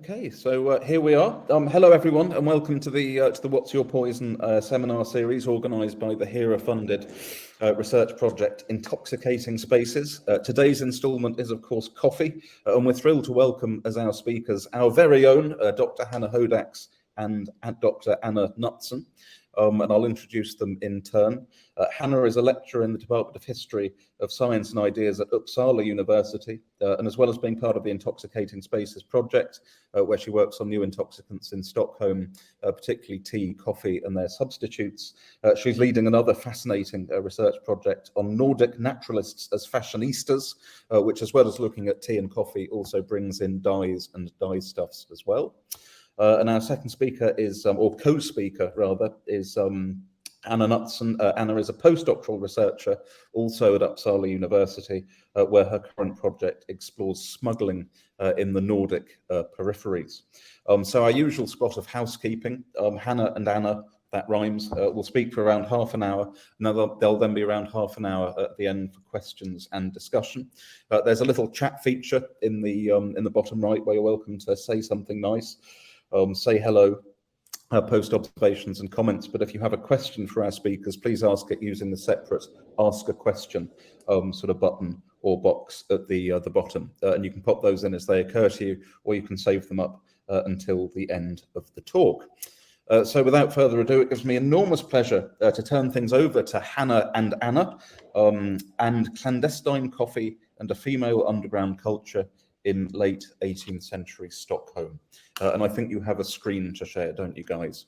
Okay, so here we are. Hello, everyone, and welcome to the What's Your Poison seminar series organised by the HERA-funded research project Intoxicating Spaces. Today's instalment is, of course, coffee, and we're thrilled to welcome as our speakers our very own Dr. Hanna Hodacs and Dr. Hanna Knutsson. And I'll introduce them in turn. Hanna is a lecturer in the Department of History of Science and Ideas at Uppsala University, and as well as being part of the Intoxicating Spaces project, where she works on new intoxicants in Stockholm, particularly tea, coffee, and their substitutes. She's leading another fascinating research project on Nordic naturalists as fashionistas, which, as well as looking at tea and coffee, also brings in dyes and dye stuffs as well. And our second speaker is, or co-speaker rather, is Hanna Knutsson. Anna is a postdoctoral researcher also at Uppsala University, where her current project explores smuggling in the Nordic peripheries. So our usual spot of housekeeping, Hanna and Anna, that rhymes, will speak for around half an hour, and there'll then be around half an hour at the end for questions and discussion. There's a little chat feature in the bottom right where you're welcome to say something nice. Say hello, post observations and comments, but if you have a question for our speakers, please ask it using the separate ask a question sort of button or box at the bottom, and you can pop those in as they occur to you, or you can save them up until the end of the talk. So without further ado, it gives me enormous pleasure to turn things over to Hanna and Anna, and Clandestine Coffee and a Female Underground Culture in late 18th century Stockholm. And I think you have a screen to share, don't you guys?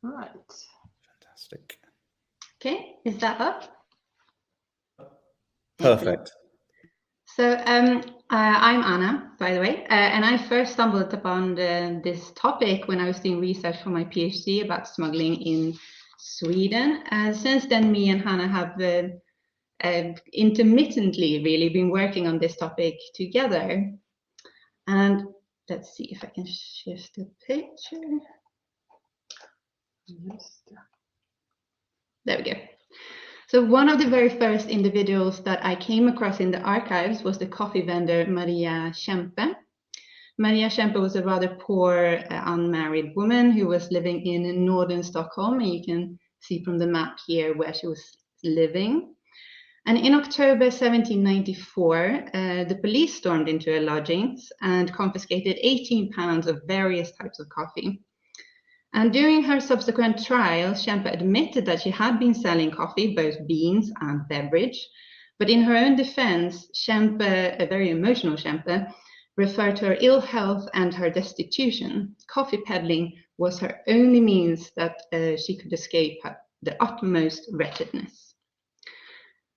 Right. Fantastic. Okay, is that up? Perfect. So I'm Anna, by the way, and I first stumbled upon this topic when I was doing research for my PhD about smuggling in Sweden. Since then, me and Hanna have intermittently really been working on this topic together. And let's see if I can shift the picture. There we go. So one of the very first individuals that I came across in the archives was the coffee vendor Maria Kempe. Maria Kempe was a rather poor unmarried woman who was living in northern Stockholm, and you can see from the map here where she was living. And in October 1794, the police stormed into her lodgings and confiscated 18 pounds of various types of coffee. And during her subsequent trial, Kempe admitted that she had been selling coffee, both beans and beverage. But in her own defense, Kempe, a very emotional Kempe, referred to her ill health and her destitution. Coffee peddling was her only means that she could escape the utmost wretchedness.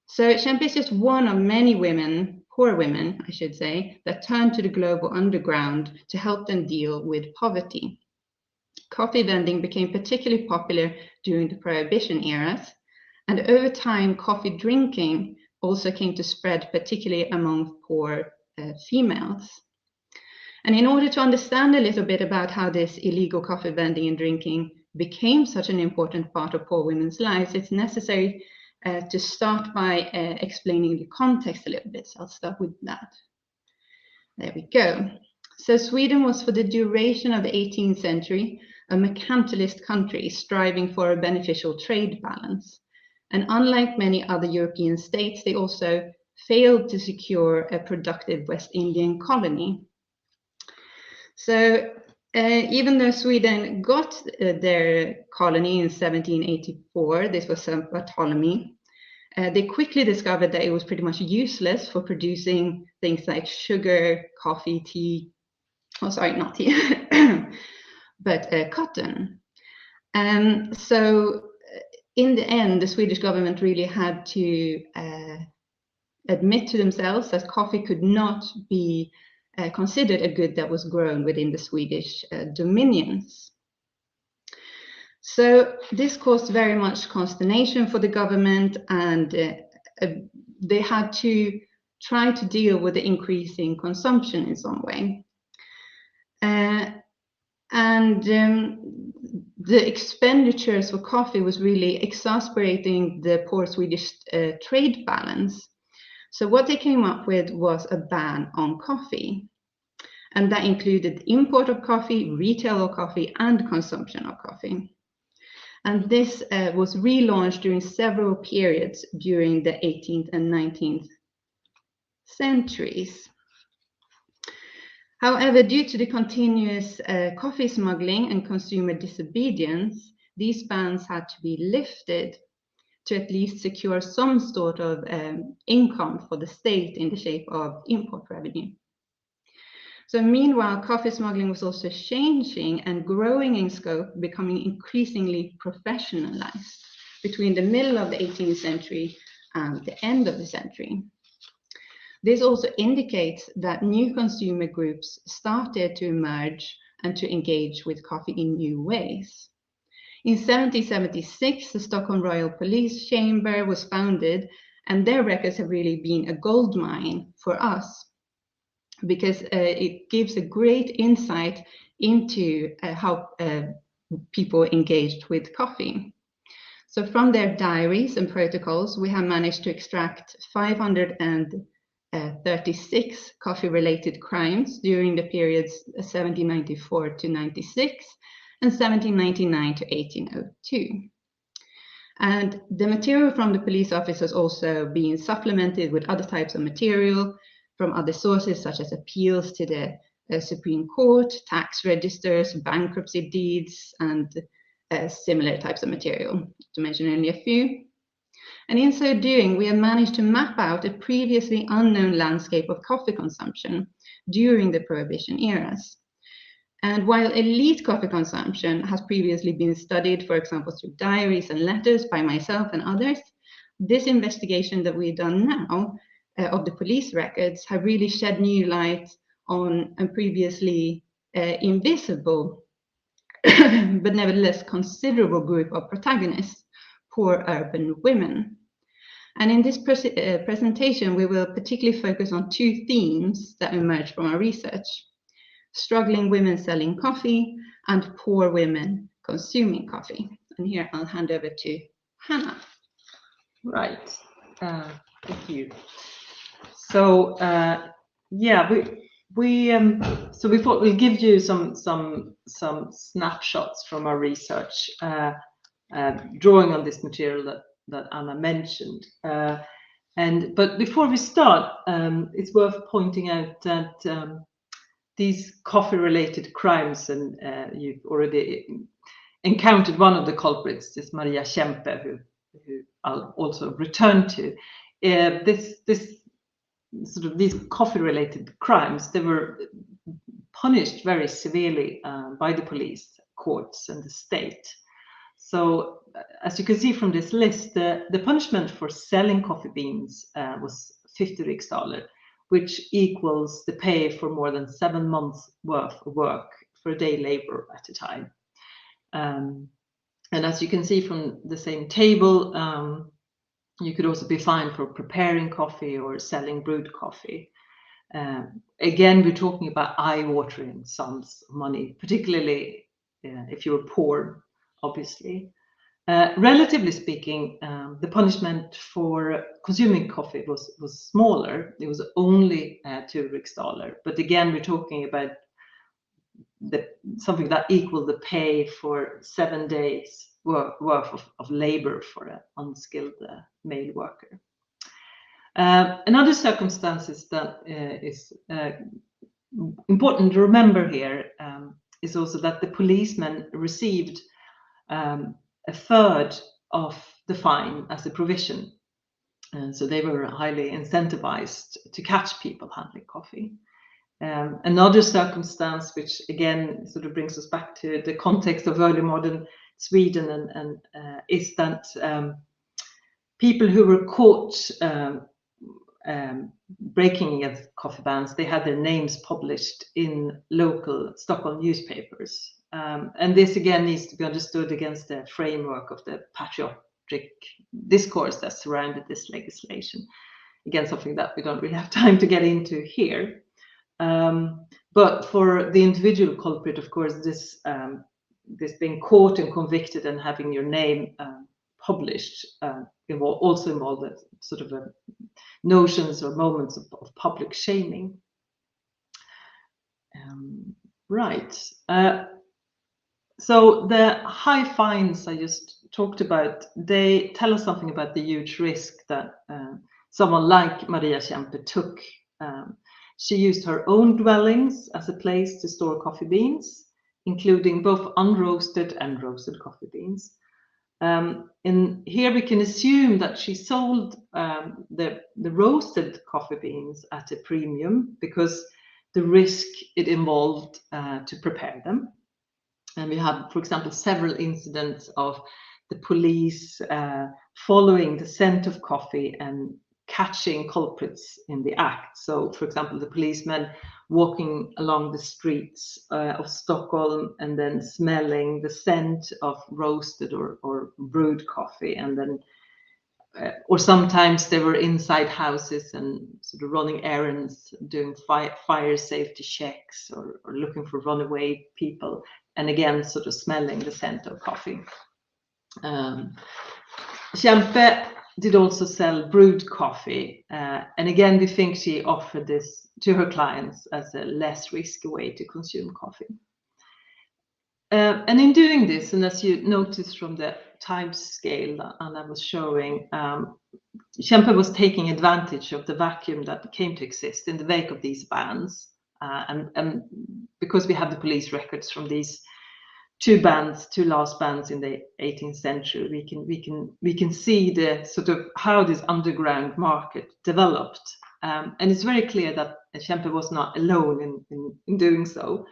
So Kempe is just one of many women, poor women, I should say, that turned to the global underground to help them deal with poverty. Coffee vending became particularly popular during the Prohibition eras, and over time, coffee drinking also came to spread, particularly among poor females. And in order to understand a little bit about how this illegal coffee vending and drinking became such an important part of poor women's lives, it's necessary to start by explaining the context a little bit. So I'll start with that. There we go. So Sweden was, for the duration of the 18th century, a mercantilist country striving for a beneficial trade balance. And unlike many other European states, they also failed to secure a productive West Indian colony. So even though Sweden got their colony in 1784, this was Bartholomew, they quickly discovered that it was pretty much useless for producing things like sugar, coffee, tea, oh sorry, not tea, but cotton. So in the end, the Swedish government really had to admit to themselves that coffee could not be considered a good that was grown within the Swedish dominions. So this caused very much consternation for the government, and they had to try to deal with the increasing consumption in some way. the expenditures for coffee was really exasperating the poor Swedish trade balance. So what they came up with was a ban on coffee. And that included import of coffee, retail of coffee, and consumption of coffee. And this was relaunched during several periods during the 18th and 19th centuries. However, due to the continuous coffee smuggling and consumer disobedience, these bans had to be lifted to at least secure some sort of income for the state in the shape of import revenue. So meanwhile, coffee smuggling was also changing and growing in scope, becoming increasingly professionalized between the middle of the 18th century and the end of the century. This also indicates that new consumer groups started to emerge and to engage with coffee in new ways. In 1776, the Stockholm Royal Police Chamber was founded, and their records have really been a gold mine for us, because it gives a great insight into how people engaged with coffee. So from their diaries and protocols, we have managed to extract 536 coffee-related crimes during the periods 1794 to 96 and 1799 to 1802. And the material from the police office has also been supplemented with other types of material from other sources, such as appeals to the Supreme Court, tax registers, bankruptcy deeds, and similar types of material, to mention only a few. And in so doing, we have managed to map out a previously unknown landscape of coffee consumption during the Prohibition eras. And while elite coffee consumption has previously been studied, for example, through diaries and letters by myself and others, this investigation that we've done now of the police records have really shed new light on a previously invisible, but nevertheless considerable group of protagonists, poor urban women. And in this presentation, we will particularly focus on two themes that emerge from our research: struggling women selling coffee and poor women consuming coffee. And here I'll hand over to Hanna. Right, thank you. So yeah, so we thought we'll give you some snapshots from our research, drawing on this material that Anna mentioned. But before we start, it's worth pointing out that these coffee-related crimes, and you've already encountered one of the culprits, this Maria Kempe, who I'll also return to. These coffee-related crimes, they were punished very severely by the police, courts, and the state. So, as you can see from this list, the punishment for selling coffee beans was 50 riksdaler, which equals the pay for more than 7 months' worth of work for a day labor at a time. And as you can see from the same table, you could also be fined for preparing coffee or selling brewed coffee. Again, we're talking about eye-watering sums of money, particularly if you were poor, obviously. Relatively speaking, the punishment for consuming coffee was smaller. It was only 2 riksdaler. But again, we're talking about something that equaled the pay for 7 days worth of labor for an unskilled male worker. Another circumstances that is important to remember here is also that the policemen received a third of the fine as a provision. And so they were highly incentivized to catch people handling coffee. Another circumstance, which again sort of brings us back to the context of early modern Sweden, is that people who were caught breaking against coffee bans, they had their names published in local Stockholm newspapers. And this again needs to be understood against the framework of the patriotic discourse that surrounded this legislation. Again, something that we don't really have time to get into here. But for the individual culprit, of course, this this being caught and convicted and having your name published also involved sort of notions or moments of public shaming. Right. So the high fines I just talked about, they tell us something about the huge risk that someone like Maria Kempe took. She used her own dwellings as a place to store coffee beans, including both unroasted and roasted coffee beans. And here we can assume that she sold the roasted coffee beans at a premium because the risk it involved to prepare them. And we have, for example, several incidents of the police following the scent of coffee and catching culprits in the act. So, for example, the policemen walking along the streets of Stockholm and then smelling the scent of roasted or brewed coffee, and then or sometimes they were inside houses and sort of running errands, doing fire safety checks or looking for runaway people, and again sort of smelling the scent of coffee. Kempe did also sell brewed coffee, and again we think she offered this to her clients as a less risky way to consume coffee. And in doing this, and as you noticed from the time scale that Anna was showing, Kempe was taking advantage of the vacuum that came to exist in the wake of these bans, and because we have the police records from these two last bans in the 18th century, we can see the sort of how this underground market developed, and it's very clear that Kempe was not alone in doing so.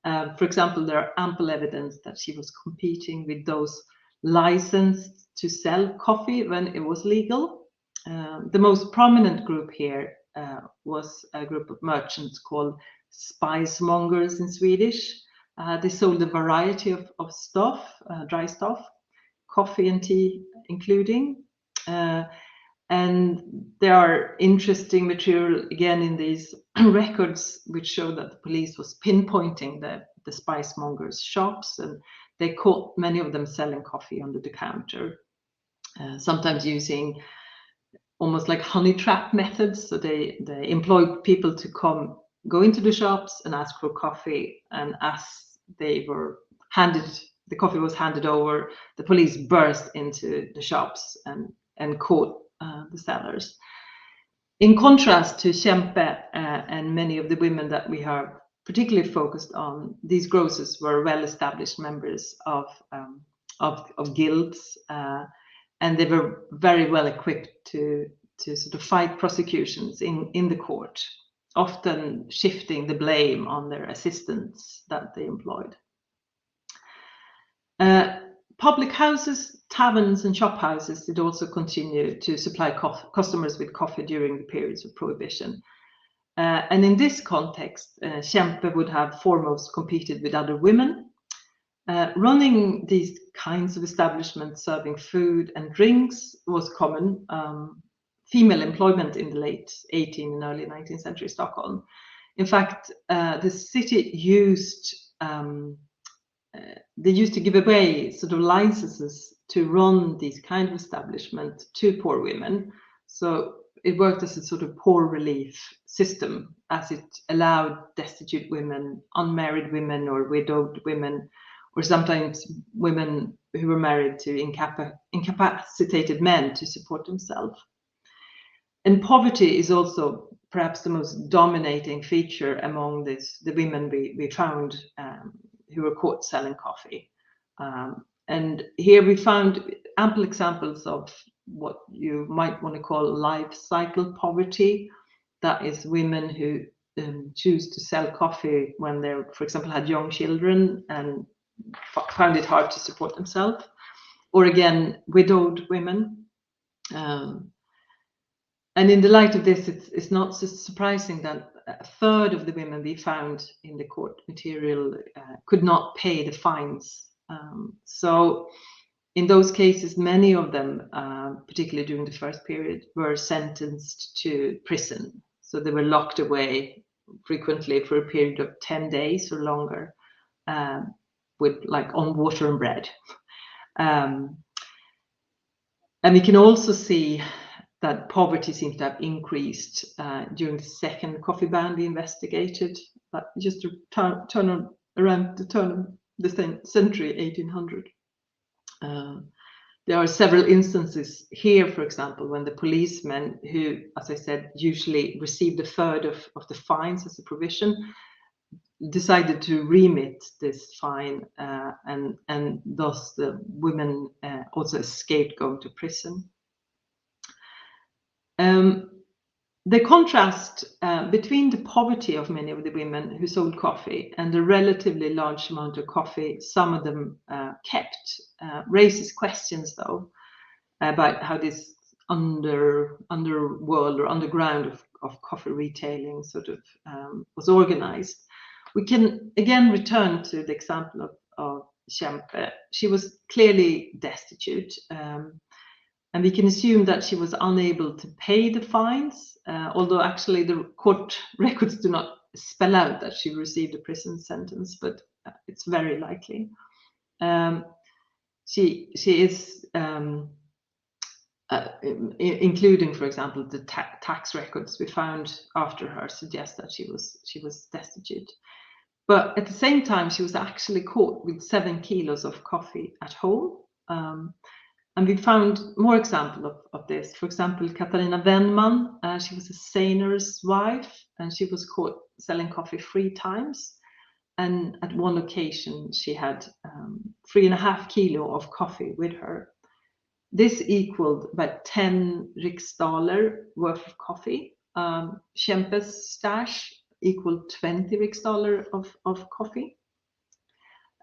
For example, there are ample evidence that she was competing with those licensed to sell coffee when it was legal. The most prominent group here was a group of merchants called spice-mongers in Swedish. They sold a variety of stuff, dry stuff, coffee and tea including. And there are interesting material again in these records which show that the police was pinpointing the spice-mongers' shops, and they caught many of them selling coffee under the counter, sometimes using almost like honey trap methods. So they employed people to go into the shops and ask for coffee, and as the coffee was handed over, the police burst into the shops and caught the sellers. In contrast to Kempe and many of the women that we are particularly focused on, these grocers were well-established members of guilds, and they were very well equipped to sort of fight prosecutions in the court, often shifting the blame on their assistants that they employed. Public houses, taverns and chophouses did also continue to supply customers with coffee during the periods of prohibition. And in this context, Kempe would have foremost competed with other women. Running these kinds of establishments serving food and drinks was common. Female employment in the late 18th and early 19th century Stockholm. In fact, the city used to give away sort of licenses to run these kind of establishments to poor women. So it worked as a sort of poor relief system, as it allowed destitute women, unmarried women or widowed women, or sometimes women who were married to incapacitated men to support themselves. And poverty is also perhaps the most dominating feature among the women we found who were caught selling coffee. And here we found ample examples of what you might want to call life cycle poverty. That is women who choose to sell coffee when they, for example, had young children and found it hard to support themselves. Or again, widowed women. And in the light of this, it's not so surprising that a third of the women we found in the court material could not pay the fines. So in those cases, many of them, particularly during the first period, were sentenced to prison. So they were locked away frequently for a period of 10 days or longer. with like on water and bread. And we can also see that poverty seems to have increased during the second coffee ban we investigated. But just to turn around the turn of the century, 1800. There are several instances here, for example, when the policemen who, as I said, usually received a third of the fines as a provision, decided to remit this fine, and thus the women also escaped going to prison. The contrast between the poverty of many of the women who sold coffee and the relatively large amount of coffee some of them kept raises questions, though, about how this underworld or underground of coffee retailing sort of was organized. We can again return to the example of Kempe. She was clearly destitute, and we can assume that she was unable to pay the fines, although actually the court records do not spell out that she received a prison sentence, but it's very likely. She is, including, for example, the tax records we found after her suggest that she was destitute. But at the same time, she was actually caught with 7 kilos of coffee at home. And we found more examples of this. For example, Katarina Wennman, she was a sailor's wife, and she was caught selling coffee 3 times. And at one occasion, she had 3.5 kilos of coffee with her. This equaled about 10 riksdaler worth of coffee. Kempe's stash equaled 20 riksdaler of coffee.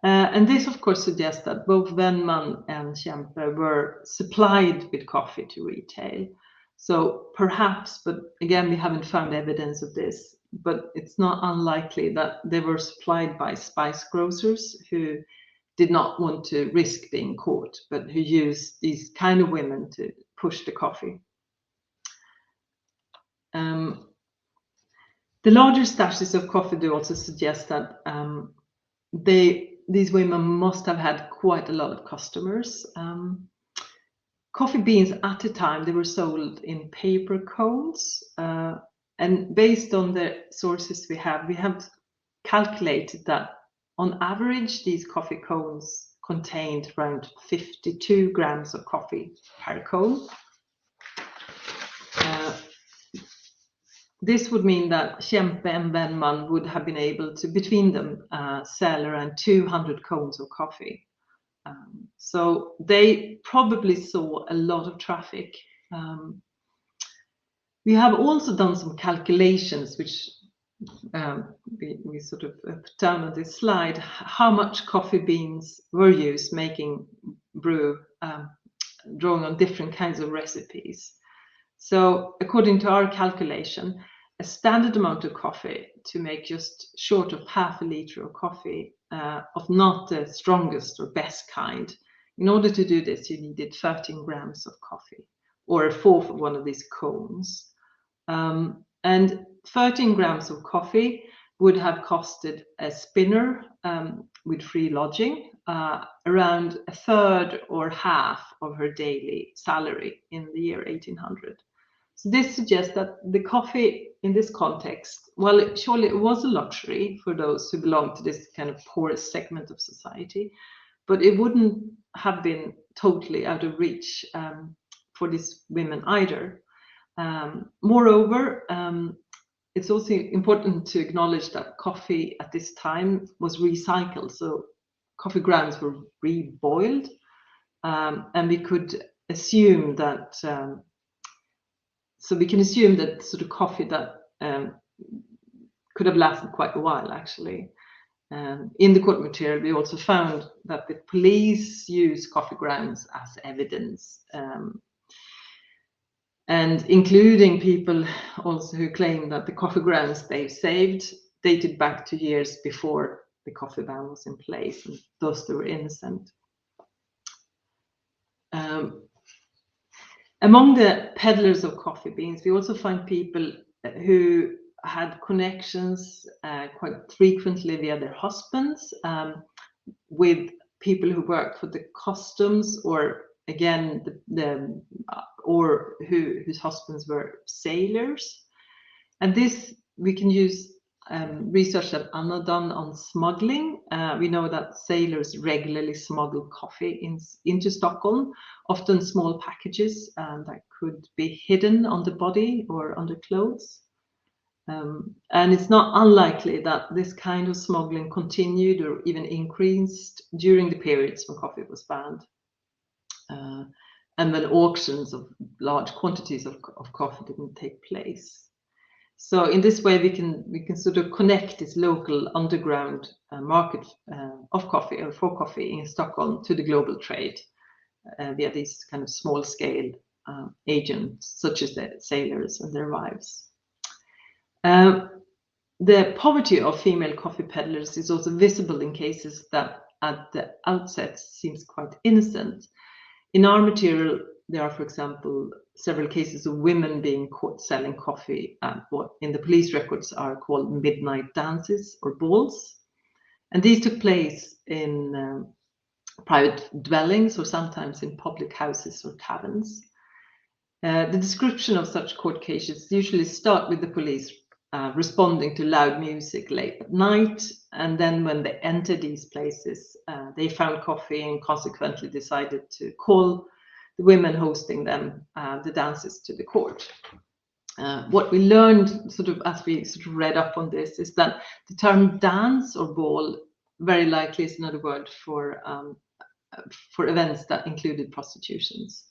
And this, of course, suggests that both Wennman and Kempe were supplied with coffee to retail. So perhaps, but again, we haven't found evidence of this, but it's not unlikely that they were supplied by spice grocers who did not want to risk being caught, but who used these kind of women to push the coffee. The larger stashes of coffee do also suggest that these women must have had quite a lot of customers. Coffee beans at the time, they were sold in paper cones. And based on the sources we have calculated that on average, these coffee cones contained around 52 grams of coffee per cone. This would mean that Kempe and Wennman would have been able to, between them, sell around 200 cones of coffee. So they probably saw a lot of traffic. We have also done some calculations, which we sort of put down on this slide, how much coffee beans were used making brew, drawing on different kinds of recipes. So according to our calculation, a standard amount of coffee to make just short of 1/2 liter of coffee, of not the strongest or best kind. In order to do this, you needed 13 grams of coffee, or 1/4 of one of these cones. And 13 grams of coffee would have costed a spinner with free lodging around 1/3 or 1/2 of her daily salary in the year 1800. So this suggests that the coffee in this context, well, surely it was a luxury for those who belonged to this kind of poorest segment of society, but it wouldn't have been totally out of reach for these women either. Moreover, it's also important to acknowledge that coffee at this time was recycled, so coffee grounds were reboiled, and we could assume that. So we can assume that sort of coffee that could have lasted quite a while, actually. In the court material, we also found that the police used coffee grounds as evidence, and including people also who claim that the coffee grounds they saved dated back to years before the coffee ban was in place, and thus they were innocent. Among the peddlers of coffee beans, we also find people who had connections quite frequently via their husbands, with people who work for the customs, or again, or whose husbands were sailors. And this we can use research that Anna done on smuggling. We know that sailors regularly smuggle coffee into Stockholm, often small packages that could be hidden on the body or under clothes. And it's not unlikely that this kind of smuggling continued or even increased during the periods when coffee was banned. And when auctions of large quantities of coffee didn't take place. So in this way, we can sort of connect this local underground market of coffee or for coffee in Stockholm to the global trade via these kind of small scale agents, such as the sailors and their wives. The poverty of female coffee peddlers is also visible in cases that at the outset seems quite innocent. In our material, there are, for example, several cases of women being caught selling coffee at what in the police records are called midnight dances or balls. And these took place in private dwellings or sometimes in public houses or taverns. The description of such court cases usually start with the police responding to loud music late at night, and then when they entered these places, they found coffee and consequently decided to call the women hosting them the dances to the court. What we learned sort of as we sort of read up on this is that the term dance or ball very likely is another word for events that included prostitutions.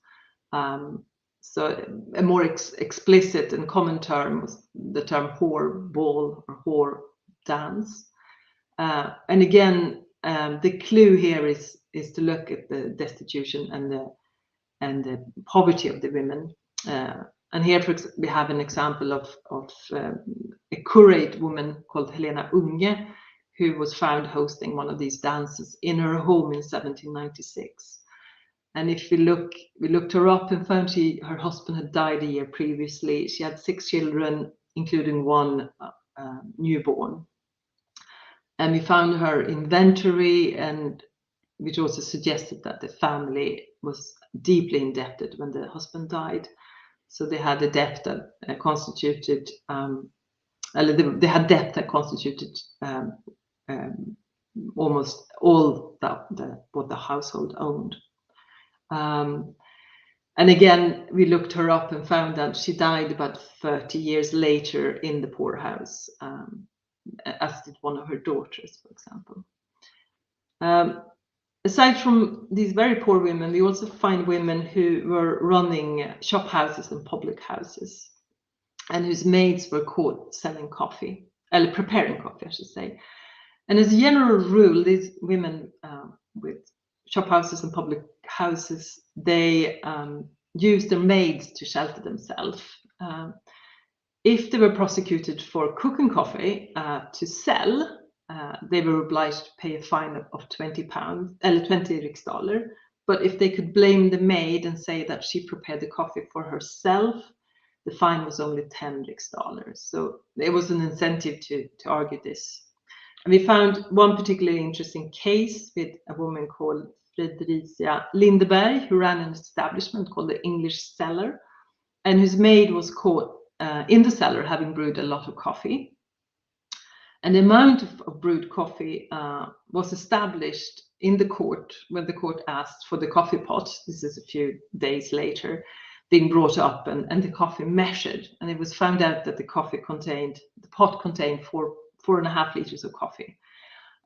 So a more explicit and common term was the term whore ball or whore dance. And again, the clue here is to look at the destitution and the poverty of the women. And here we have an example of a curate woman called Helena Unge, who was found hosting one of these dances in her home in 1796. And if we looked her up and found her husband had died a year previously. She had 6 children, including one newborn. And we found her inventory, and which also suggested that the family was deeply indebted when the husband died. So they had a debt that constituted, they had debt that constituted almost all what the household owned. And again, we looked her up and found that she died about 30 years later in the poorhouse, as did one of her daughters, for example. Aside from these very poor women, we also find women who were running shop houses and public houses, and whose maids were caught selling coffee, preparing coffee, I should say. And as a general rule, these women with shop houses and public houses, they use their maids to shelter themselves. If they were prosecuted for cooking coffee to sell, they were obliged to pay a fine of £20, $20. But if they could blame the maid and say that she prepared the coffee for herself, the fine was only $10. So there was an incentive to argue this. And we found one particularly interesting case with a woman called Fredricia Lindeberg, who ran an establishment called the English Cellar, and whose maid was caught in the cellar having brewed a lot of coffee. And the amount of brewed coffee was established in the court when the court asked for the coffee pot. This is a few days later, being brought up and the coffee measured. And it was found out that the pot contained 4.5 liters of coffee.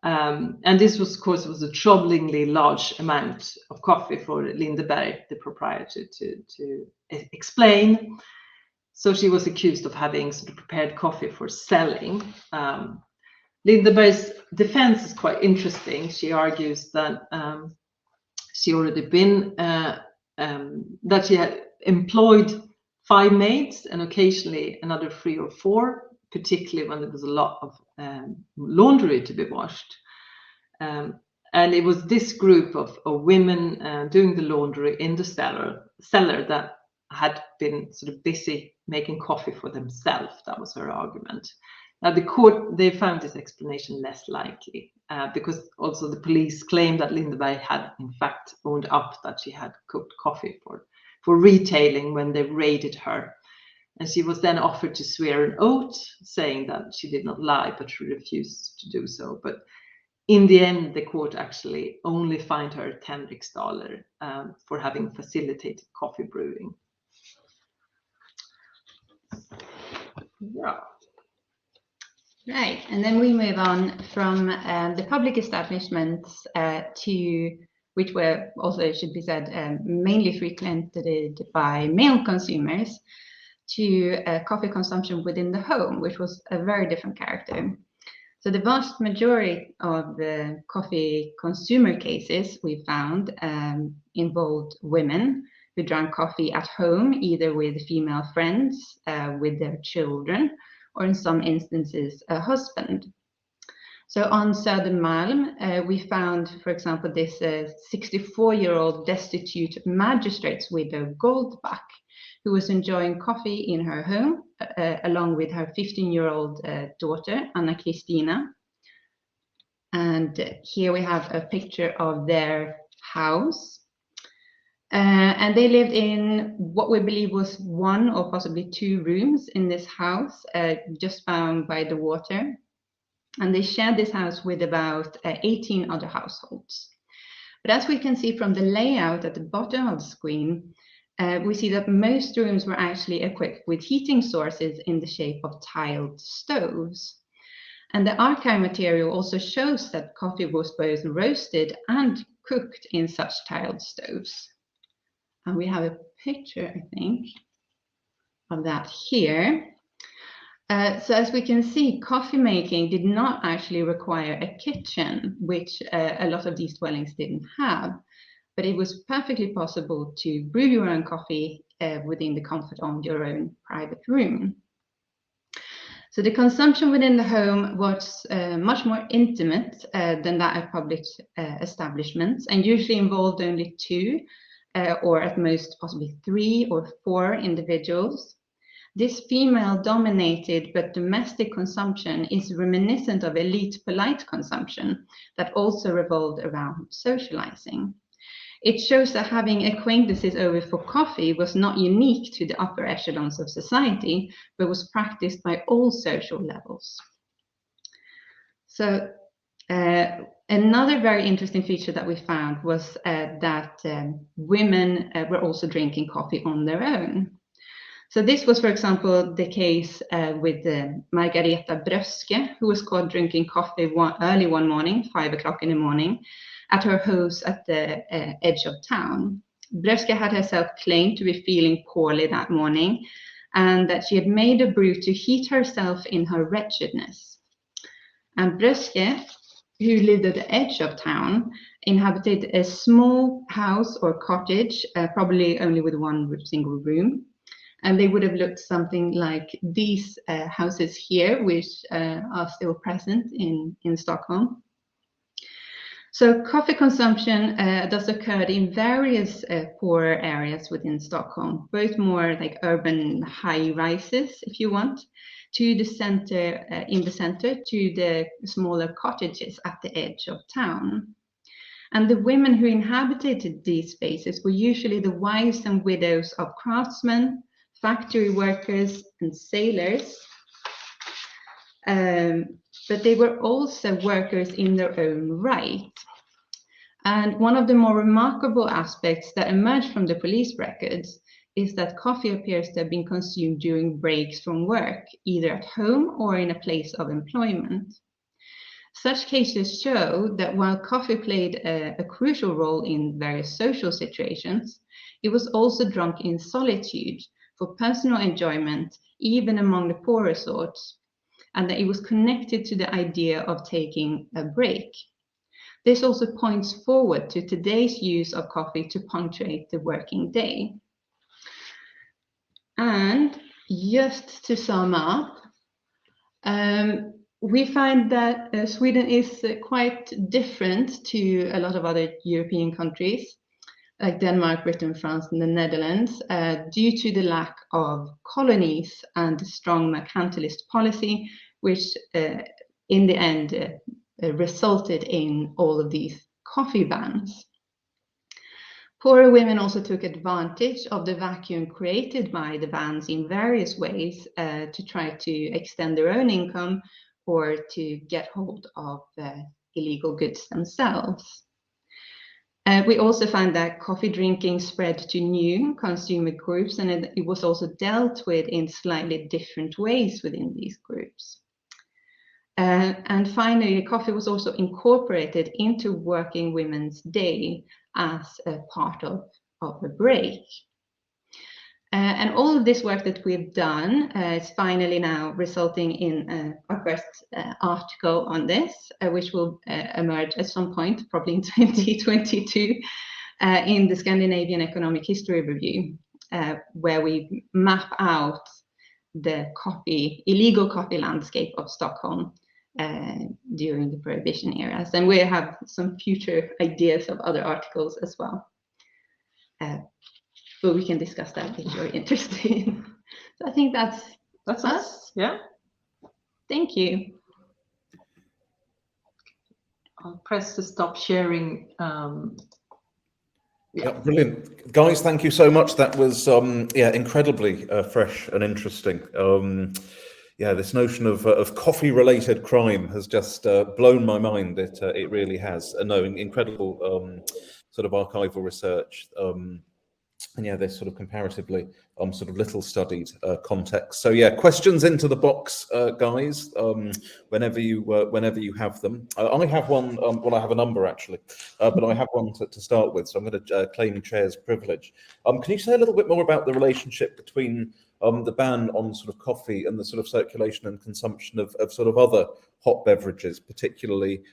And this was, of course, was a troublingly large amount of coffee for Lindeberg, the proprietor, to explain. So she was accused of having sort of prepared coffee for selling. Lindeberg's defense is quite interesting. She argues that she already been, that she had employed 5 maids and occasionally another 3 or 4, particularly when there was a lot of laundry to be washed. And it was this group of women doing the laundry in the cellar that had been sort of busy making coffee for themselves. That was her argument. Now, the court, they found this explanation less likely because also the police claimed that Lindeberg had in fact owned up that she had cooked coffee for retailing when they raided her. And she was then offered to swear an oath saying that she did not lie, but she refused to do so. But in the end, the court actually only fined her $10 for having facilitated coffee brewing. Yeah. Right, and then we move on from the public establishments to, which were also, should be said, mainly frequented by male consumers, to coffee consumption within the home, which was a very different character. So the vast majority of the coffee consumer cases we found involved women who drank coffee at home, either with female friends, with their children, or in some instances, a husband. So on Södermalm, we found, for example, this 64-year-old destitute magistrate's widow, Goldbach, who was enjoying coffee in her home, along with her 15-year-old daughter, Anna Kristina. And here we have a picture of their house. And they lived in what we believe was one or possibly two rooms in this house, just found by the water. And they shared this house with about 18 other households. But as we can see from the layout at the bottom of the screen, we see that most rooms were actually equipped with heating sources in the shape of tiled stoves. And the archive material also shows that coffee was both roasted and cooked in such tiled stoves. And we have a picture, I think, of that here. So as we can see, coffee making did not actually require a kitchen, which a lot of these dwellings didn't have. But it was perfectly possible to brew your own coffee within the comfort of your own private room. So the consumption within the home was much more intimate than that at public establishments, and usually involved only two or at most possibly 3 or 4 individuals. This female-dominated but domestic consumption is reminiscent of elite polite consumption that also revolved around socializing. It shows that having acquaintances over for coffee was not unique to the upper echelons of society, but was practiced by all social levels. So another very interesting feature that we found was that women were also drinking coffee on their own. So this was, for example, the case with Margareta Bröske, who was caught drinking coffee early one morning, 5 o'clock in the morning, at her house at the edge of town. Bröske had herself claimed to be feeling poorly that morning and that she had made a brew to heat herself in her wretchedness. And Bröske, who lived at the edge of town, inhabited a small house or cottage, probably only with one single room. And they would have looked something like these houses here, which are still present in Stockholm. So coffee consumption thus occurred in various poorer areas within Stockholm, both more like urban high rises, if you want, to the center, in the center, to the smaller cottages at the edge of town. And the women who inhabited these spaces were usually the wives and widows of craftsmen, factory workers, and sailors. But they were also workers in their own right. And one of the more remarkable aspects that emerged from the police records is that coffee appears to have been consumed during breaks from work, either at home or in a place of employment. Such cases show that while coffee played a crucial role in various social situations, it was also drunk in solitude for personal enjoyment, even among the poorer sorts, and that it was connected to the idea of taking a break. This also points forward to today's use of coffee to punctuate the working day. And just to sum up, we find that Sweden is quite different to a lot of other European countries, like Denmark, Britain, France, and the Netherlands, due to the lack of colonies and the strong mercantilist policy which in the end resulted in all of these coffee bans. Poorer women also took advantage of the vacuum created by the bans in various ways to try to extend their own income or to get hold of illegal goods themselves. We also find that coffee drinking spread to new consumer groups, and it was also dealt with in slightly different ways within these groups. And finally, coffee was also incorporated into working women's day as a part of a break. And all of this work that we've done is finally now resulting in our first article on this, which will emerge at some point, probably in 2022, in the Scandinavian Economic History Review, where we map out the illegal coffee landscape of Stockholm during the Prohibition eras. And we have some future ideas of other articles as well. But we can discuss that if you're interested. So I think that's us. Yeah. Thank you. I'll press the stop sharing. Yeah, brilliant. Guys, thank you so much. That was incredibly fresh and interesting. This notion of coffee-related crime has just blown my mind. It really has. Incredible sort of archival research. And there's sort of comparatively sort of little studied context. So questions into the box, guys. Whenever you have them. I have one. I have a number actually, but I have one to start with. So I'm going to claim chair's privilege. Can you say a little bit more about the relationship between the ban on sort of coffee and the sort of circulation and consumption of sort of other hot beverages, particularly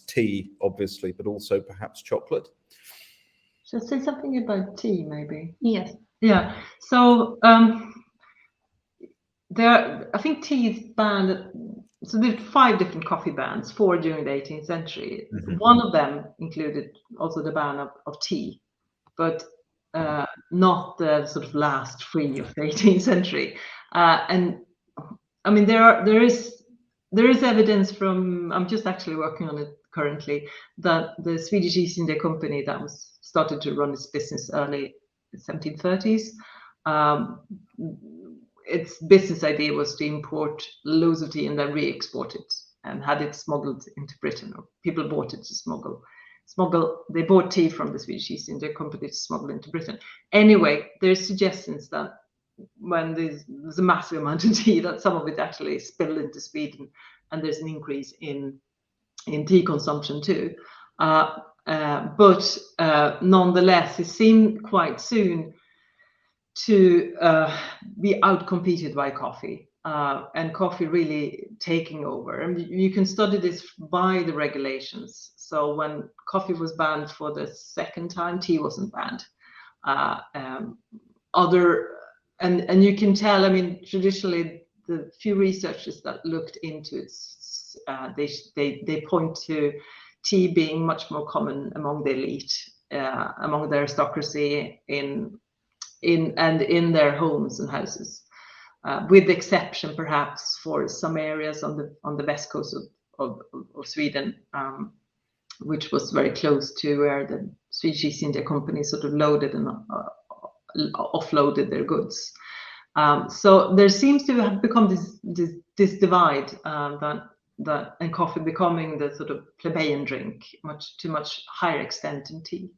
tea, obviously, but also perhaps chocolate? Should I say something about tea, maybe? Yes. Yeah. So I think tea is banned. So there are 5 different coffee bans, 4 during the 18th century. Mm-hmm. One of them included also the ban of tea, but not the sort of last 3 of the 18th century. And I mean, there is evidence from, I'm just actually working on it currently, that the Swedish East India Company that was started to run its business early 1730s. Its business idea was to import loads of tea and then re-export it, and had it smuggled into Britain, or people bought it to smuggle. They bought tea from the Swedish East India Company to smuggle into Britain. Anyway, there's suggestions that when there's a massive amount of tea, that some of it actually spilled into Sweden, and there's an increase in tea consumption too. But nonetheless, it seemed quite soon to be outcompeted by coffee, and coffee really taking over. And you can study this by the regulations. So when coffee was banned for the second time, tea wasn't banned. And you can tell, I mean, traditionally, the few researchers that looked into it, they point to tea being much more common among the elite, among the aristocracy in their homes and houses, with the exception perhaps for some areas on the west coast of Sweden, which was very close to where the Swedish East India Company sort of loaded and offloaded their goods. So there seems to have become this divide, and coffee becoming the sort of plebeian drink to much higher extent than tea.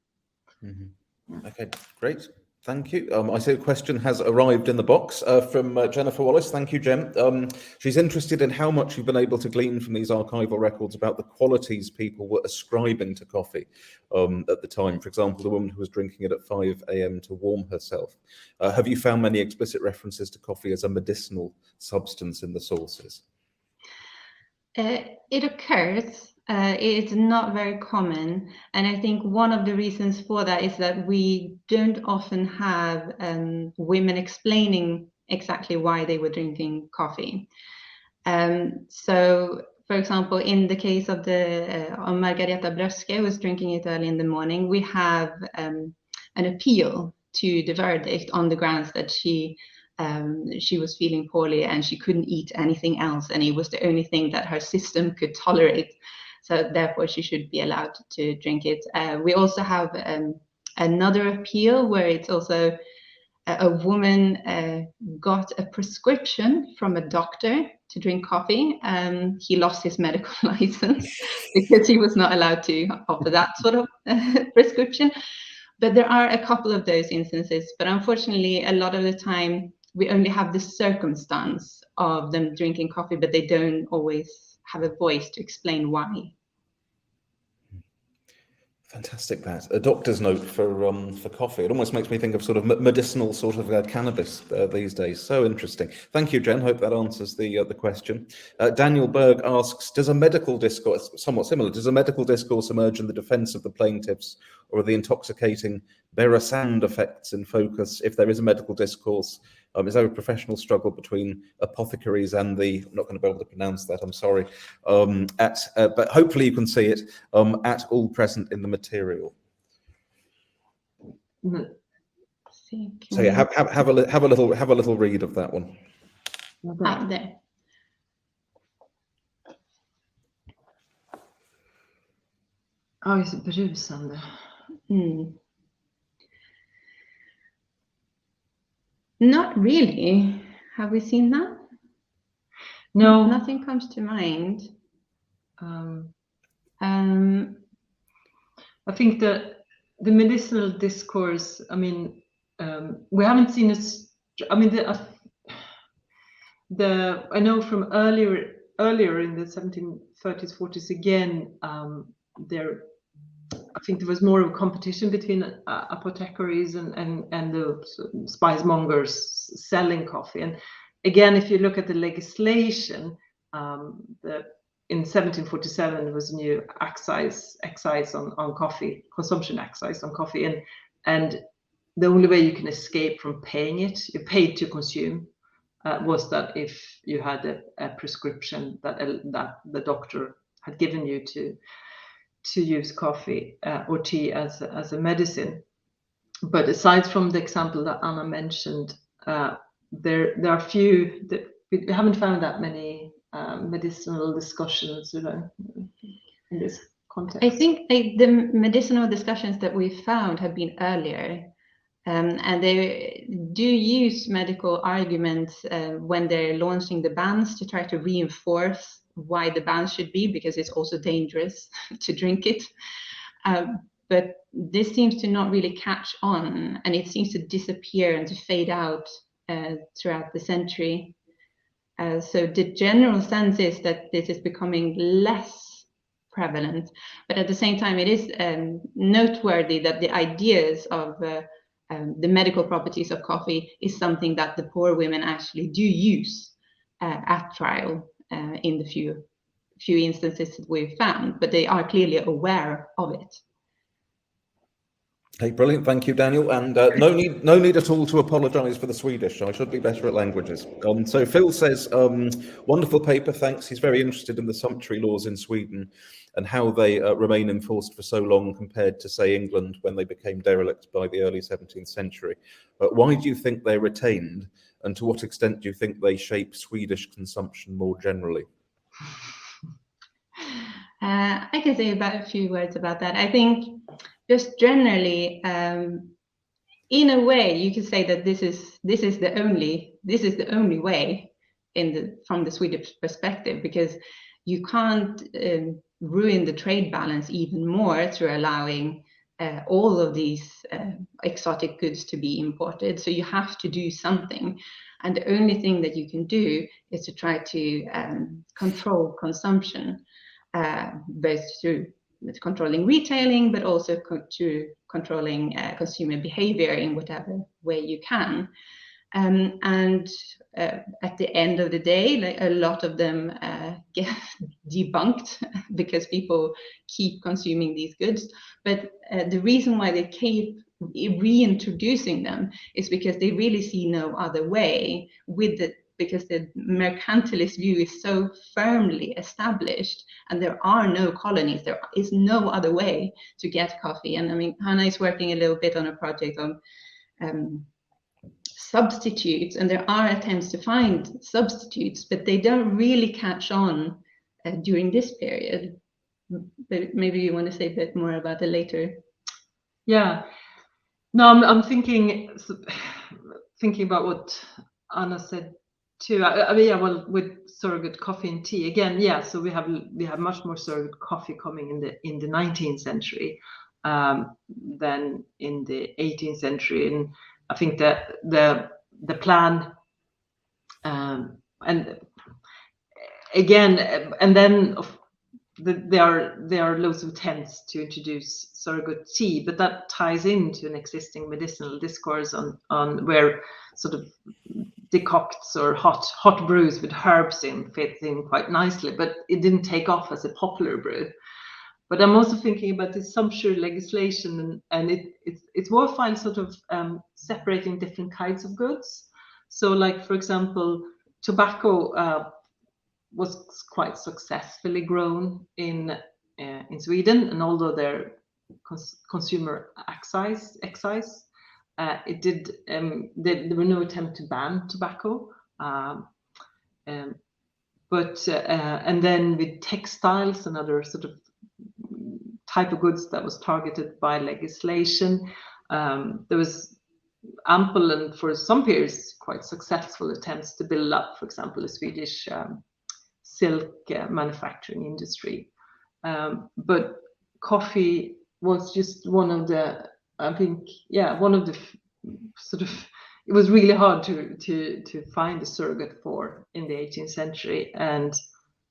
Mm-hmm. Okay, great. Thank you. I see a question has arrived in the box from Jennifer Wallace. Thank you, Jen. She's interested in how much you've been able to glean from these archival records about the qualities people were ascribing to coffee at the time. For example, the woman who was drinking it at 5 a.m. to warm herself. Have you found many explicit references to coffee as a medicinal substance in the sources? It occurs. It's not very common, and I think one of the reasons for that is that we don't often have women explaining exactly why they were drinking coffee. So, for example, in the case of Margareta Bröske, who was drinking it early in the morning, we have an appeal to the verdict on the grounds that she she was feeling poorly and she couldn't eat anything else, and it was the only thing that her system could tolerate. So therefore, she should be allowed to drink it. We also have another appeal where it's also a woman got a prescription from a doctor to drink coffee. He lost his medical license because he was not allowed to offer that sort of prescription. But there are a couple of those instances. But unfortunately, a lot of the time, we only have the circumstance of them drinking coffee, but they don't always have a voice to explain why. Fantastic, that. A doctor's note for coffee. It almost makes me think of sort of medicinal sort of cannabis these days. So interesting. Thank you, Jen. Hope that answers the question. Daniel Berg asks, does a medical discourse, somewhat similar, does a medical discourse emerge in the defence of the plaintiffs, or are the intoxicating bearer sound effects in focus? If there is a medical discourse, is there a professional struggle between apothecaries and the, I'm not going to be able to pronounce that, I'm sorry, but hopefully you can see it, at all present in the material? So yeah, have a little read of that one. Out there. Ja, just berusande. Not really. Have we seen that? No. Nothing comes to mind. I think the medicinal discourse, I mean, we haven't seen it. I mean, I know from earlier in the 1730s, 40s again, I think there was more of a competition between apothecaries and the spice-mongers selling coffee. And again, if you look at the legislation, in 1747 there was a new excise on coffee, consumption excise on coffee, and the only way you can escape from paying it, you paid to consume, was that if you had a prescription that the doctor had given you to use coffee or tea as a medicine. But aside from the example that Anna mentioned, there are few that we haven't found that many medicinal discussions, in this context. I think the medicinal discussions that we found have been earlier, and they do use medical arguments when they're launching the bans to try to reinforce why the ban should be, because it's also dangerous to drink it. But this seems to not really catch on, and it seems to disappear and to fade out throughout the century. So the general sense is that this is becoming less prevalent, but at the same time, it is noteworthy that the ideas of the medical properties of coffee is something that the poor women actually do use at trial in the few instances that we've found, but they are clearly aware of it. Hey, brilliant. Thank you, Daniel. And no need at all to apologise for the Swedish. I should be better at languages. So Phil says, wonderful paper, thanks. He's very interested in the sumptuary laws in Sweden and how they remain enforced for so long compared to, say, England when they became derelict by the early 17th century. But why do you think they're retained, and to what extent do you think they shape Swedish consumption more generally? I can say a few words about that. I think just generally, in a way, you could say that this is the only way from the Swedish perspective, because you can't ruin the trade balance even more through allowing all of these exotic goods to be imported. So you have to do something, and the only thing that you can do is to try to control consumption, both through controlling retailing, but also to controlling consumer behavior in whatever way you can. And at the end of the day, like, a lot of them get debunked because people keep consuming these goods. But the reason why they keep reintroducing them is because they really see no other way because the mercantilist view is so firmly established, and there are no colonies. There is no other way to get coffee. And I mean, Hanna is working a little bit on a project on substitutes, and there are attempts to find substitutes, but they don't really catch on during this period. But maybe you want to say a bit more about it later. Yeah, no, I'm thinking about what Anna said too. I mean, yeah, well, with surrogate coffee and tea again, yeah. So we have much more surrogate coffee coming in the 19th century than in the 18th century, and I think that the plan and again, and then there are loads of attempts to introduce surrogate tea, but that ties into an existing medicinal discourse on where sort of decocts or hot brews with herbs fits in quite nicely, but it didn't take off as a popular brew. But I'm also thinking about this sumptuary legislation, and it's worthwhile sort of separating different kinds of goods. So, like for example, tobacco was quite successfully grown in Sweden, and although their consumer excise, it did there were no attempt to ban tobacco, but and then with textiles and other sort of type of goods that was targeted by legislation, there was ample and for some periods quite successful attempts to build up, for example, the Swedish silk manufacturing industry. But coffee was just one of the, I think, yeah, one of the sort of, it was really hard to find a surrogate for in the 18th century. And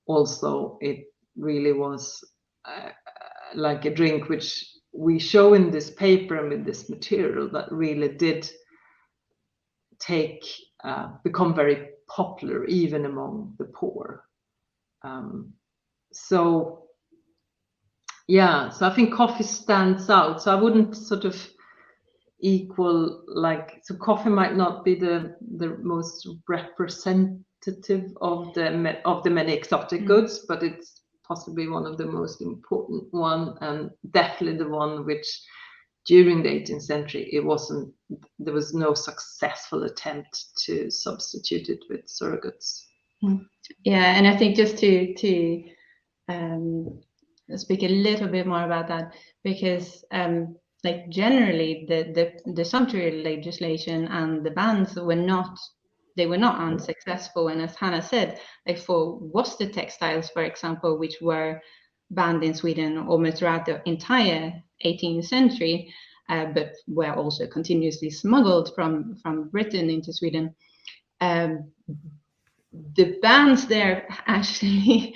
also it really was like a drink which we show in this paper and with this material that really did become very popular even among the poor. So yeah, so I think coffee stands out. So I wouldn't sort of equal, like, so coffee might not be the most representative of the many exotic goods, but it's possibly one of the most important one, and definitely the one which during the 18th century there was no successful attempt to substitute it with surrogates. Yeah, and I think just to speak a little bit more about that, because like generally the sumptuary legislation and the bans were not unsuccessful. And as Hanna said, like for worsted textiles, for example, which were banned in Sweden almost throughout the entire 18th century, but were also continuously smuggled from Britain into Sweden. The bans there actually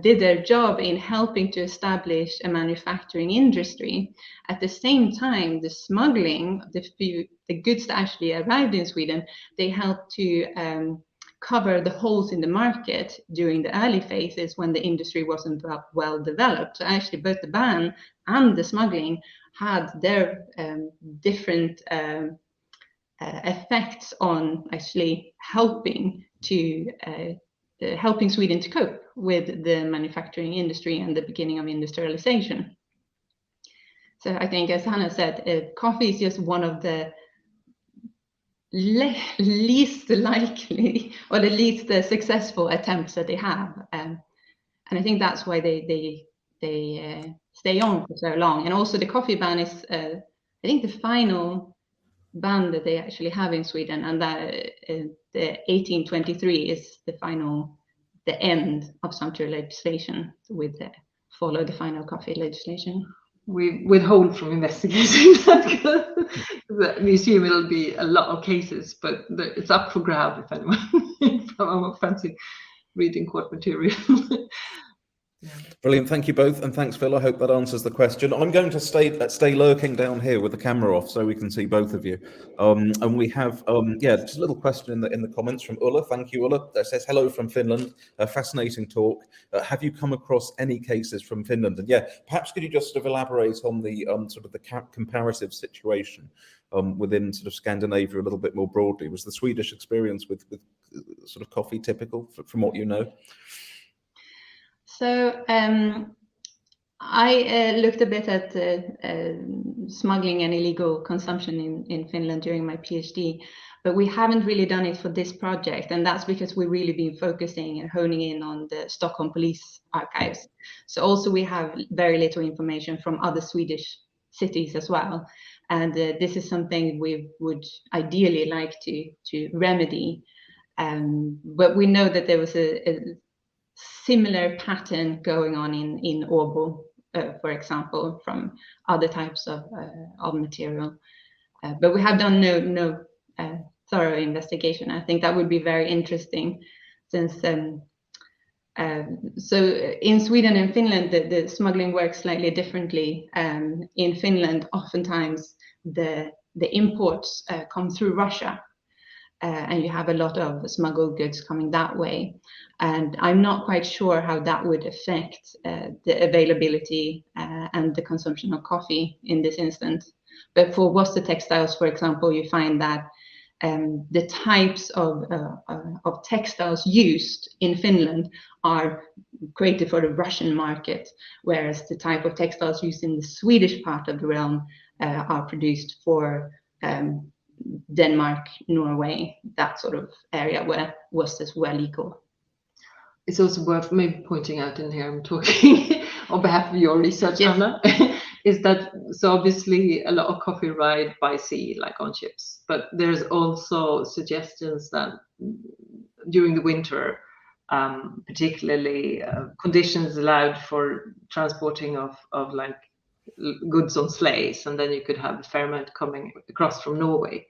did their job in helping to establish a manufacturing industry. At the same time, the smuggling, the goods that actually arrived in Sweden, they helped to cover the holes in the market during the early phases when the industry wasn't well developed. So actually both the ban and the smuggling had their different effects on actually helping Sweden to cope with the manufacturing industry and the beginning of industrialization. So I think, as Hanna said, coffee is just one of the least likely, or the least successful attempts that they have, and I think that's why they stay on for so long. And also the coffee ban is, I think, the final ban that they actually have in Sweden, and that the 1823 is the end of sumptuary legislation with follow the final coffee legislation. We withhold from investigating that. We assume it'll be a lot of cases, but it's up for grab if anyone fancy reading court material. Brilliant, thank you both, and thanks, Phil. I hope that answers the question. I'm going to stay lurking down here with the camera off so we can see both of you. And we have, just a little question in the comments from Ulla. Thank you, Ulla. That says, hello from Finland. Fascinating talk. Have you come across any cases from Finland? And yeah, perhaps could you just sort of elaborate on the sort of the comparative situation within sort of Scandinavia a little bit more broadly? Was the Swedish experience with sort of coffee typical from what you know? So I looked a bit at smuggling and illegal consumption in Finland during my PhD, but we haven't really done it for this project, and that's because we've really been focusing and honing in on the Stockholm police archives. So also we have very little information from other Swedish cities as well, and this is something we would ideally like to remedy. But we know that there was a similar pattern going on in Åbo, for example, from other types of material. But we have done no thorough investigation. I think that would be very interesting, since so in Sweden and Finland, the smuggling works slightly differently. In Finland, oftentimes the imports come through Russia, and you have a lot of smuggled goods coming that way. And I'm not quite sure how that would affect the availability and the consumption of coffee in this instance. But for Worcester textiles, for example, you find that the types of textiles used in Finland are created for the Russian market, whereas the type of textiles used in the Swedish part of the realm are produced for Denmark, Norway, that sort of area where Worcester's well legal. It's also worth maybe pointing out in here, I'm talking on behalf of your research, yes. Anna, is that so obviously a lot of coffee arrived by sea, like on ships, but there's also suggestions that during the winter, particularly conditions allowed for transporting of like goods on sleighs, and then you could have a fair amount coming across from Norway.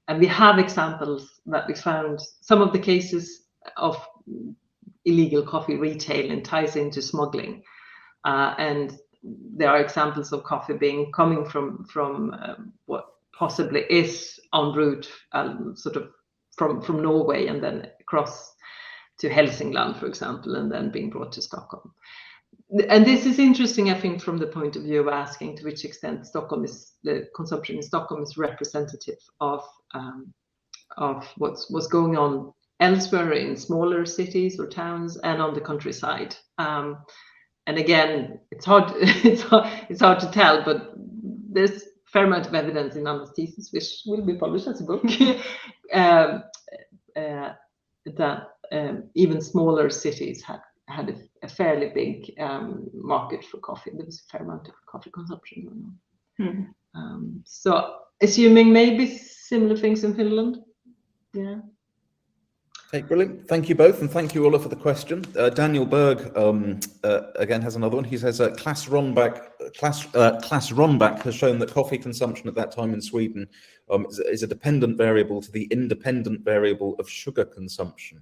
And we have examples that we found, some of the cases of illegal coffee retail ties into smuggling, and there are examples of coffee coming from what possibly is en route, sort of from Norway, and then across to Hälsingland, for example, and then being brought to Stockholm. And this is interesting, I think, from the point of view of asking to which extent the consumption in Stockholm is representative of what's going on elsewhere in smaller cities or towns and on the countryside. And again, it's hard to tell, but there's a fair amount of evidence in Anna's thesis, which will be published as a book, that even smaller cities had a fairly big market for coffee. There was a fair amount of coffee consumption going on. So assuming maybe similar things in Finland. Yeah. Okay, brilliant. Thank you both, and thank you, Ola, for the question. Daniel Berg again has another one. He says Class Ronback has shown that coffee consumption at that time in Sweden is a dependent variable to the independent variable of sugar consumption.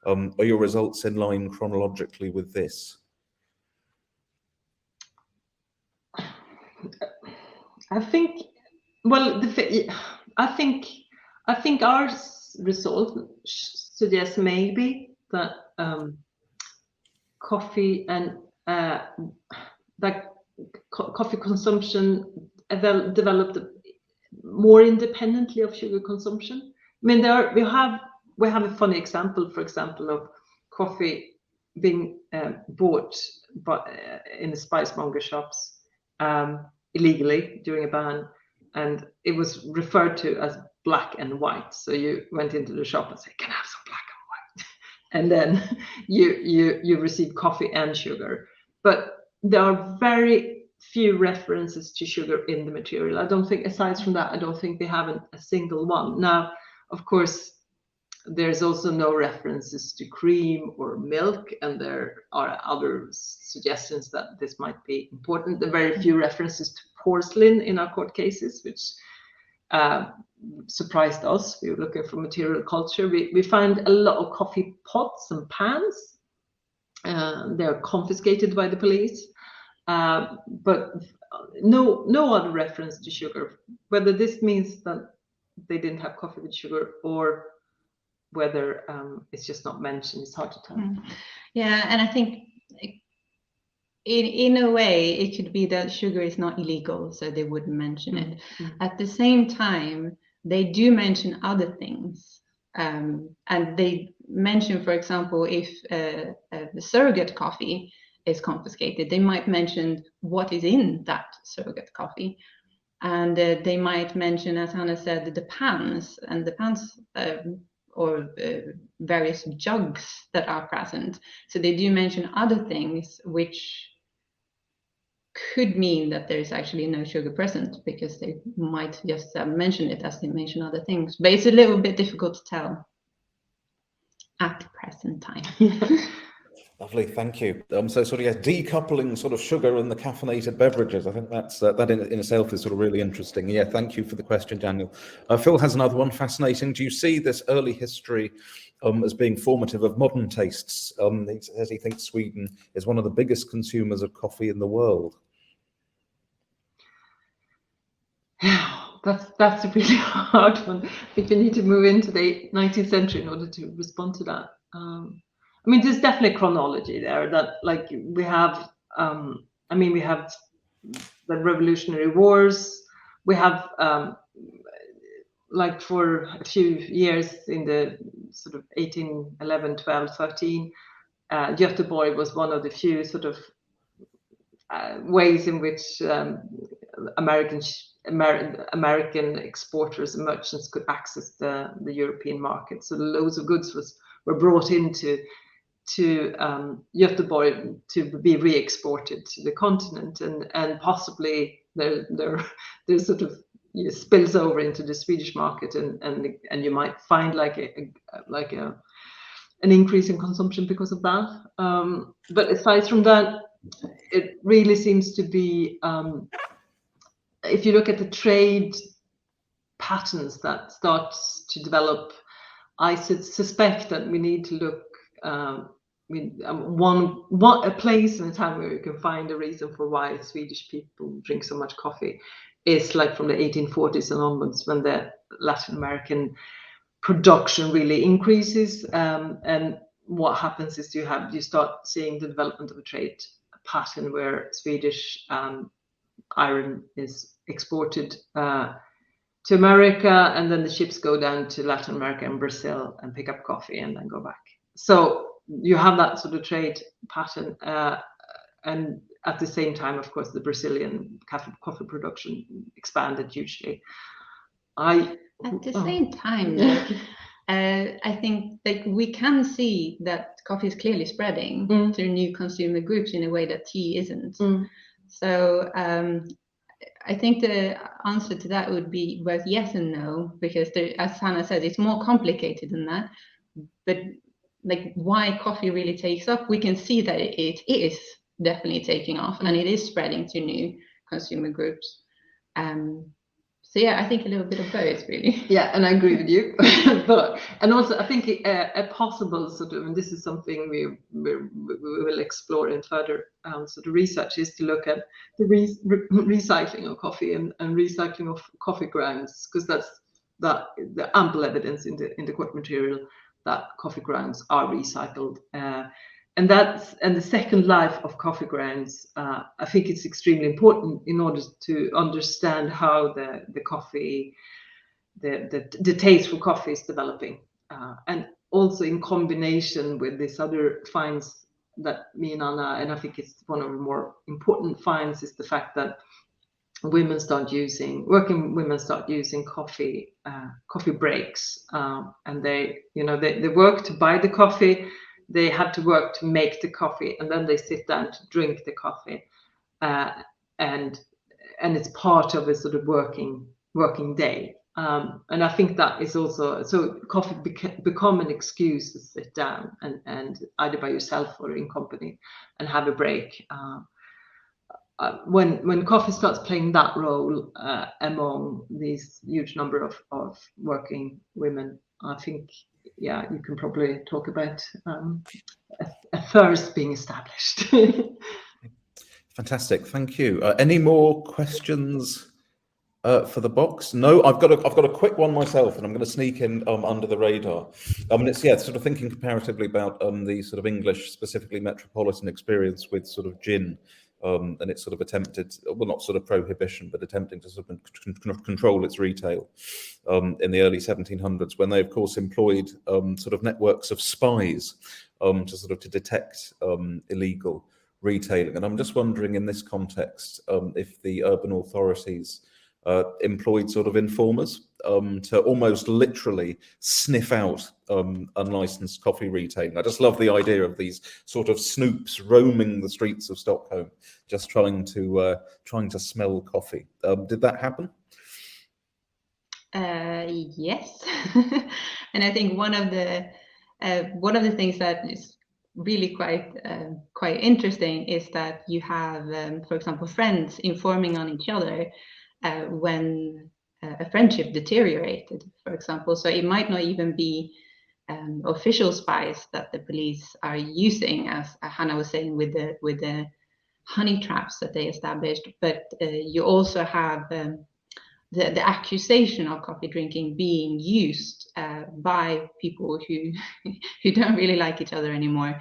Are your results in line chronologically with this? I think, well, I think our result suggests maybe that coffee and coffee consumption developed more independently of sugar consumption. I mean, we have a funny example, for example, of coffee being bought in the spicemonger shops illegally during a ban, and it was referred to as black and white. So you went into the shop and said, "Can I have some black and white?" And then you receive coffee and sugar. But there are very few references to sugar in the material. I don't think, aside from that, I don't think we have a single one. Now, of course, there's also no references to cream or milk, and there are other suggestions that this might be important. There are very few references to porcelain in our court cases, which surprised us. We were looking for material culture. We find a lot of coffee pots and pans. They're confiscated by the police, but no other reference to sugar. Whether this means that they didn't have coffee with sugar, or whether it's just not mentioned, it's hard to tell. Yeah, and I think in a way it could be that sugar is not illegal, so they wouldn't mention it. At the same time, they do mention other things, and they mention, for example, if the surrogate coffee is confiscated. They might mention what is in that surrogate coffee. And they might mention, as Hanna said, the pans or various jugs that are present. So they do mention other things which could mean that there's actually no sugar present, because they might just mention it as they mention other things. But it's a little bit difficult to tell at the present time. Lovely, thank you. So sort of, yeah, decoupling sort of sugar and the caffeinated beverages. I think that's that in itself is sort of really interesting. Yeah, thank you for the question, Daniel. Phil has another one, fascinating. Do you see this early history as being formative of modern tastes? As he thinks Sweden is one of the biggest consumers of coffee in the world. That's a really hard one. I think we need to move into the 19th century in order to respond to that. I mean, there's definitely chronology there that, like, we have, we have the Revolutionary Wars. We have, like, for a few years in the sort of 1811, 12, 13, Göteborg was one of the few sort of ways in which American exporters and merchants could access the European market. So loads of goods were brought into Göteborg to be re-exported to the continent, and possibly there's sort of spills over into the Swedish market, and you might find like an increase in consumption because of that. But aside from that, it really seems to be, if you look at the trade patterns that starts to develop, I suspect that we need to look a place and a time where you can find a reason for why Swedish people drink so much coffee is like from the 1840s and onwards, when the Latin American production really increases, and what happens is you start seeing the development of a trade pattern where Swedish iron is exported to America, and then the ships go down to Latin America and Brazil and pick up coffee and then go back. So you have that sort of trade pattern, and at the same time, of course, the Brazilian coffee production expanded hugely. At the same time, I think like we can see that coffee is clearly spreading to new consumer groups in a way that tea isn't. So I think the answer to that would be both yes and no, because as Hanna said, it's more complicated than that. But like why coffee really takes off, we can see that it is definitely taking off, and it is spreading to new consumer groups. So yeah, I think a little bit of both, really. Yeah, and I agree with you. And also, I think a possible sort of, and this is something we will explore in further sort of research, is to look at the recycling of coffee and recycling of coffee grounds, because that's the ample evidence in the court material that coffee grounds are recycled. And the second life of coffee grounds, I think it's extremely important in order to understand how the coffee, the taste for coffee is developing, and also in combination with these other finds that me and Anna, and I think it's one of the more important finds, is the fact that working women start using coffee breaks, and they work to buy the coffee. They have to work to make the coffee, and then they sit down to drink the coffee, and it's part of a sort of working day. And I think that is also, so coffee become an excuse to sit down and either by yourself or in company and have a break. When coffee starts playing that role among these huge number of working women, I think, yeah, you can probably talk about a thirst being established. Fantastic, thank you. Any more questions for the box? No, I've got a quick one myself, and I'm going to sneak in under the radar. It's sort of thinking comparatively about the sort of English, specifically metropolitan experience with sort of gin. And it's sort of attempted, well, not sort of prohibition, but attempting to sort of control its retail in the early 1700s, when they, of course, employed sort of networks of spies to detect illegal retailing. And I'm just wondering in this context, if the urban authorities employed sort of informers to almost literally sniff out unlicensed coffee retailing. I just love the idea of these sort of snoops roaming the streets of Stockholm, just trying to smell coffee. Did that happen? Yes, and I think one of the things that is really quite interesting is that you have, for example, friends informing on each other when a friendship deteriorated, for example. So it might not even be official spies that the police are using, as Hanna was saying, with the honey traps that they established, but you also have the accusation of coffee drinking being used by people who don't really like each other anymore.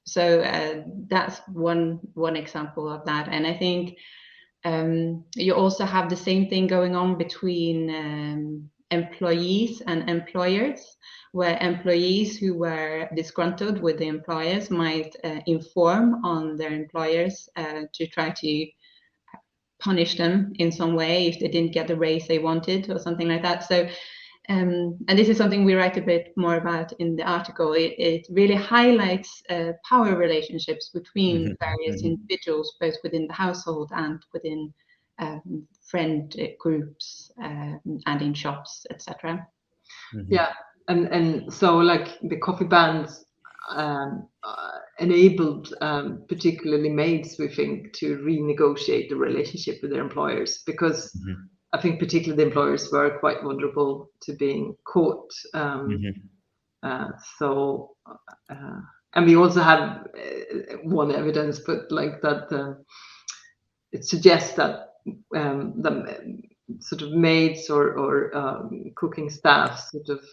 So that's one example of that. And I think you also have the same thing going on between employees and employers, where employees who were disgruntled with the employers might inform on their employers to try to punish them in some way if they didn't get the raise they wanted or something like that. So, and this is something we write a bit more about in the article. It really highlights power relationships between various individuals, both within the household and within friend groups and in shops, etc. Yeah, and so like the coffee bans enabled particularly maids, we think, to renegotiate the relationship with their employers, because I think particularly the employers were quite vulnerable to being caught. So and we also have one evidence, but like that it suggests that the sort of maids or cooking staff sort of,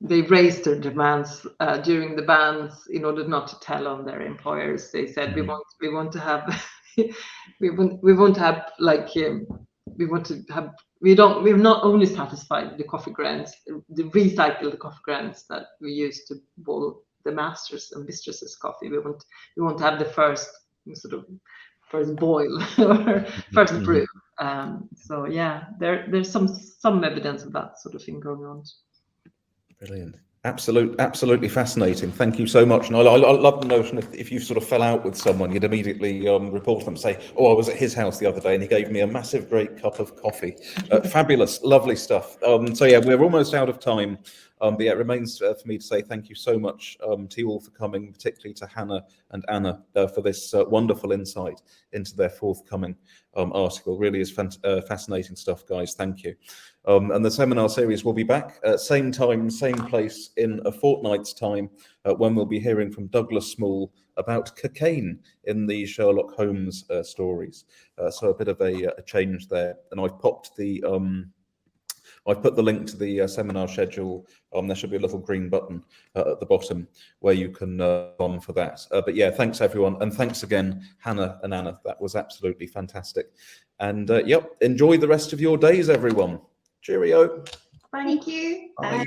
they raised their demands during the bans in order not to tell on their employers. They said, we want to have we're not only satisfied with the coffee grounds, the recycled coffee grounds that we use to boil the masters and mistresses' coffee. We want to have the first boil or first brew. So yeah, there's some evidence of that sort of thing going on. Brilliant. Absolutely fascinating. Thank you so much. And I love the notion if you sort of fell out with someone, you'd immediately report them, say, oh, I was at his house the other day and he gave me a massive, great cup of coffee. Fabulous, lovely stuff. So yeah, we're almost out of time. But yeah, it remains for me to say thank you so much to you all for coming, particularly to Hanna and Anna for this wonderful insight into their forthcoming article. Really is fascinating stuff, guys. Thank you. And the seminar series will be back same time, same place in a fortnight's time, when we'll be hearing from Douglas Small about cocaine in the Sherlock Holmes stories. So a bit of a change there. And I've popped I've put the link to the seminar schedule. There should be a little green button at the bottom where you can on for that. But yeah, thanks everyone. And thanks again, Hanna and Anna. That was absolutely fantastic. And yep, enjoy the rest of your days, everyone. Cheerio. Thank you. Bye. Bye.